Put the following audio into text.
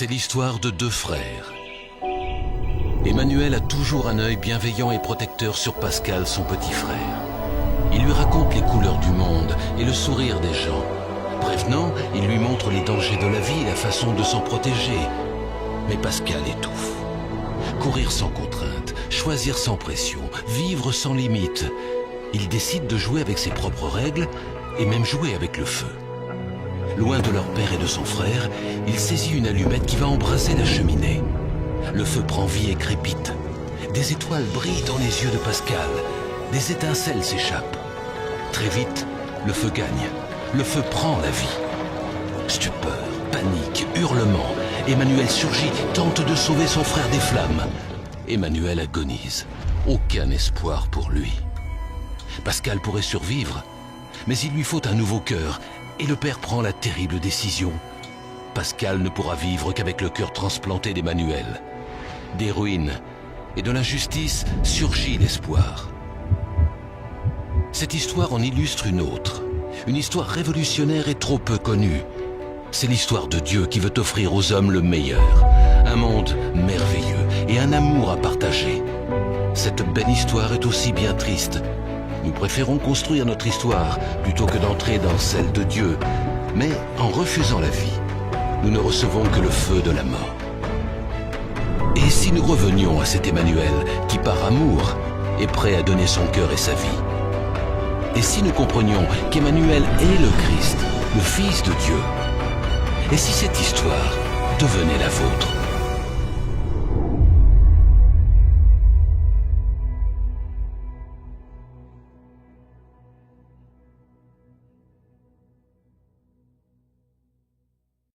C'est l'histoire de deux frères. Emmanuel a toujours un œil bienveillant et protecteur sur Pascal, son petit frère. Il lui raconte les couleurs du monde et le sourire des gens. Prévenant, il lui montre les dangers de la vie et la façon de s'en protéger. Mais Pascal étouffe. Courir sans contrainte, choisir sans pression, vivre sans limite. Il décide de jouer avec ses propres règles et même jouer avec le feu. Loin de leur père et de son frère, il saisit une allumette qui va embraser la cheminée. Le feu prend vie et crépite. Des étoiles brillent dans les yeux de Pascal. Des étincelles s'échappent. Très vite, le feu gagne. Le feu prend la vie. Stupeur, panique, hurlements. Emmanuel surgit, tente de sauver son frère des flammes. Emmanuel agonise. Aucun espoir pour lui. Pascal pourrait survivre, mais il lui faut un nouveau cœur. Et le père prend la terrible décision. Pascal ne pourra vivre qu'avec le cœur transplanté d'Emmanuel. Des ruines et de l'injustice surgit l'espoir. Cette histoire en illustre une autre. Une histoire révolutionnaire et trop peu connue. C'est l'histoire de Dieu qui veut offrir aux hommes le meilleur. Un monde merveilleux et un amour à partager. Cette belle histoire est aussi bien triste. Nous préférons construire notre histoire plutôt que d'entrer dans celle de Dieu. Mais en refusant la vie, nous ne recevons que le feu de la mort. Et si nous revenions à cet Emmanuel qui, par amour, est prêt à donner son cœur et sa vie? Et si nous comprenions qu'Emmanuel est le Christ, le Fils de Dieu? Et si cette histoire devenait la vôtre?